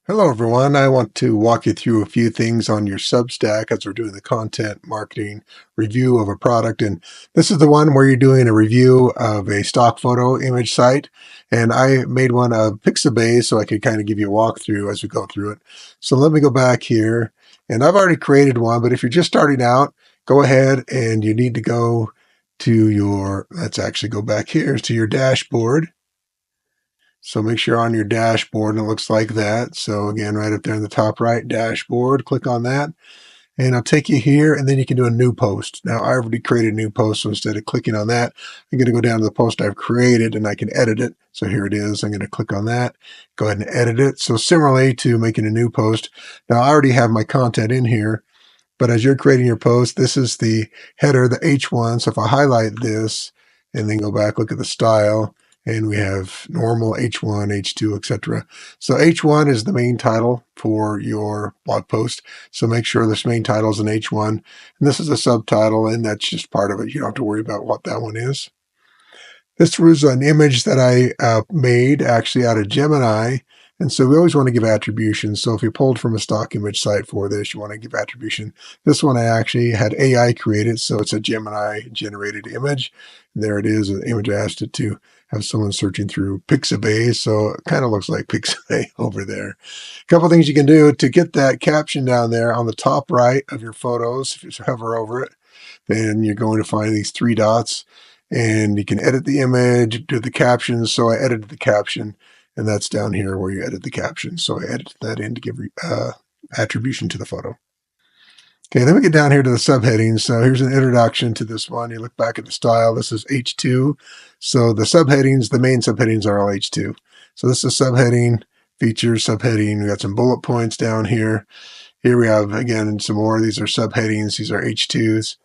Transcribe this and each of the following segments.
Hello, everyone. I want to walk you through a few things on your Substack as we're doing the content marketing review of a product. And this is the one where you're doing a review of a stock photo image site. And I made one of Pixabay so I could kind of give you a walkthrough as we go through it. So let me go back here. And I've already created one, but if you're just starting out, go ahead and you need to go to let's actually go back here to your dashboard. So make sure you're on your dashboard and it looks like that. So again, right up there in the top right, dashboard, click on that and I'll take you here and then you can do a new post. Now I already created a new post. So instead of clicking on that, I'm going to go down to the post I've created and I can edit it. So here it is. I'm going to click on that, go ahead and edit it. So similarly to making a new post. Now I already have my content in here, but as you're creating your post, this is the header, the H1. So if I highlight this and then go back, look at the style, and we have normal, H1, H2, etc. So H1 is the main title for your blog post. So make sure this main title is an H1. And this is a subtitle, and that's just part of it. You don't have to worry about what that one is. This was an image that I made actually out of Gemini. And so we always want to give attribution. So if you pulled from a stock image site for this, you want to give attribution. This one I actually had AI created. So it's a Gemini generated image. And there it is, an image I asked it to have someone searching through Pixabay. So it kind of looks like Pixabay over there. A couple things you can do to get that caption down there on the top right of your photos. If you hover over it, then you're going to find these three dots. And you can edit the image, do the captions. So I edited the caption, and that's down here where you edit the caption. So I edited that in to give attribution to the photo. Okay, then we get down here to the subheadings. So here's an introduction to this one. You look back at the style. This is H2. So the subheadings, the main subheadings are all H2. So this is subheading, features, subheading. We got some bullet points down here. Here we have, again, some more. These are subheadings. These are H2s.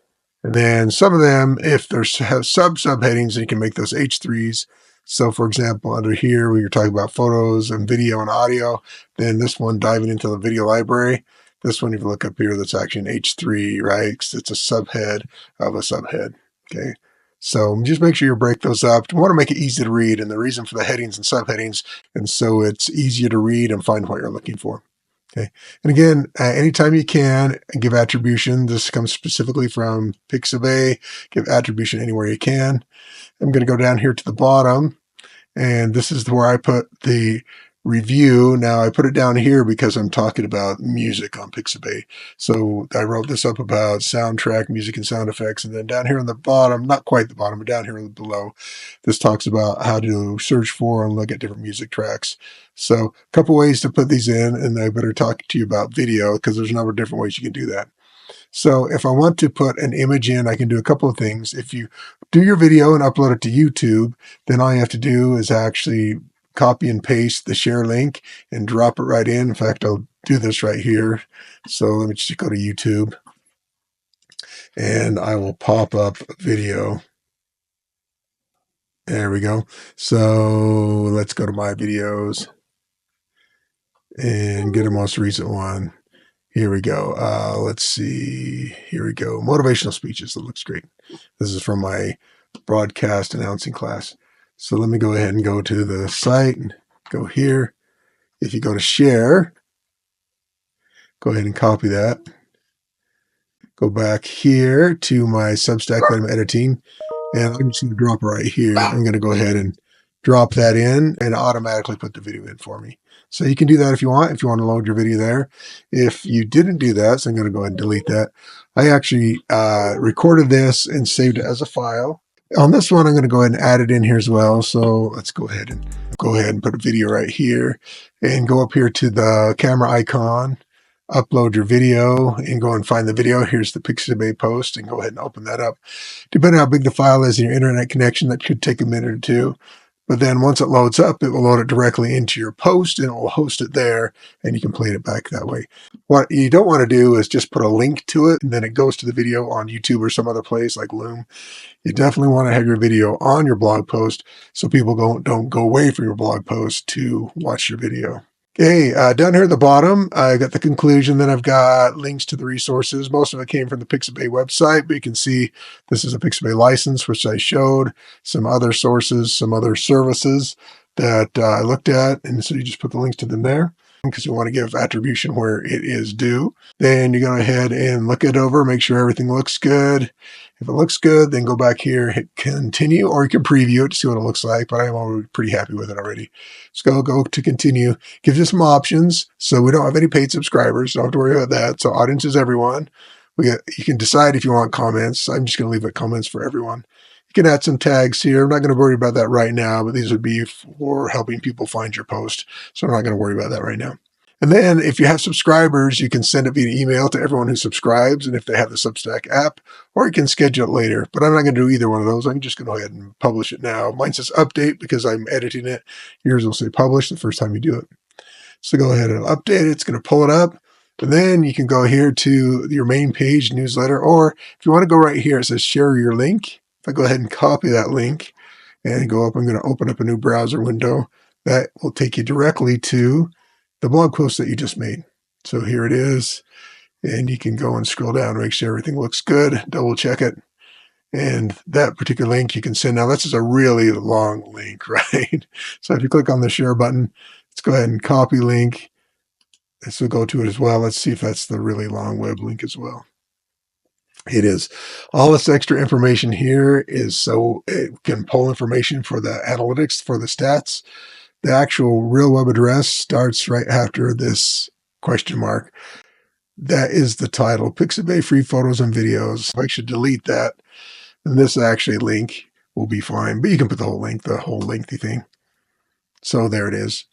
And then some of them, if there's subheadings, you can make those H3s. So for example, under here, where you're talking about photos and video and audio, then this one diving into the video library. This one, if you look up here, that's actually an H3, right? Because it's a subhead of a subhead. Okay. So just make sure you break those up. You want to make it easy to read, and the reason for the headings and subheadings, and so it's easier to read and find what you're looking for. Okay. And again, anytime you can, give attribution. This comes specifically from Pixabay. Give attribution anywhere you can. I'm going to go down here to the bottom, and this is where I put the review. Now I put it down here because I'm talking about music on Pixabay. So I wrote this up about soundtrack, music and sound effects. And then down here on the bottom, not quite the bottom, but down here below, this talks about how to search for and look at different music tracks. So a couple ways to put these in, and I better talk to you about video because there's a number of different ways you can do that. So if I want to put an image in, I can do a couple of things. If you do your video and upload it to YouTube, then all you have to do is actually copy and paste the share link and drop it right in. In fact, I'll do this right here. So let me just go to YouTube and I will pop up a video. There we go. So let's go to my videos and get a most recent one. Here we go. Let's see. Here we go. Motivational speeches. That looks great. This is from my broadcast announcing class. So let me go ahead and go to the site and go here. If you go to share, go ahead and copy that. Go back here to my Substack that I'm editing, and I'm just going to drop it right here. I'm going to go ahead and drop that in and automatically put the video in for me. So you can do that if you want to load your video there. If you didn't do that, so I'm going to go ahead and delete that. I actually recorded this and saved it as a file. On this one, I'm going to go ahead and add it in here as well. So let's go ahead and put a video right here and go up here to the camera icon, upload your video and go and find the video. Here's the Pixabay post and go ahead and open that up. Depending on how big the file is in your internet connection, that could take a minute or two. But then once it loads up, it will load it directly into your post and it will host it there and you can play it back that way. What you don't want to do is just put a link to it and then it goes to the video on YouTube or some other place like Loom. You definitely want to have your video on your blog post so people don't go away from your blog post to watch your video. Okay, down here at the bottom, I got the conclusion. Then I've got links to the resources. Most of it came from the Pixabay website, but you can see this is a Pixabay license, which I showed, some other sources, some other services that I looked at. And so you just put the links to them there. because we want to give attribution where it is due. Then you go ahead and look it over, make sure everything looks good. If it looks good, then go back here, hit continue, or you can preview it to see what it looks like, but I'm already pretty happy with it already. So go to continue. Gives you some options. So we don't have any paid subscribers. Don't have to worry about that. So audience is everyone. You can decide if you want comments. I'm just going to leave it comments for everyone. You can add some tags here. I'm not going to worry about that right now, but these would be for helping people find your post. So I'm not going to worry about that right now. And then if you have subscribers, you can send it via email to everyone who subscribes, and if they have the Substack app, or you can schedule it later. But I'm not going to do either one of those. I'm just going to go ahead and publish it now. Mine says update because I'm editing it. Yours will say publish the first time you do it. So go ahead and update it. It's going to pull it up. And then you can go here to your main page newsletter, or if you want to go right here, it says share your link. If I go ahead and copy that link and go up, I'm going to open up a new browser window. That will take you directly to the blog post that you just made. So here it is. And you can go and scroll down and make sure everything looks good. Double check it. And that particular link you can send. Now, this is a really long link, right? So if you click on the share button, let's go ahead and copy link. This will go to it as well. Let's see if that's the really long web link as well. It is. All this extra information here is so it can pull information for the analytics, for the stats. The actual real web address starts right after this question mark. That is the title. Pixabay free photos and videos. I should delete that. And this actually link will be fine. But you can put the whole link, the whole lengthy thing. So there it is.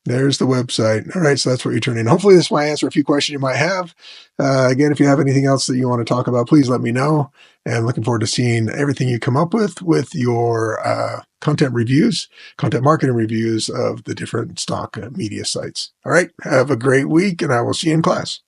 There's the website. All right, so that's what you turn in. Hopefully this might answer a few questions you might have. Again, if you have anything else that you want to talk about, please let me know. And looking forward to seeing everything you come up with your content reviews, content marketing reviews of the different stock media sites. All right, have a great week, and I will see you in class.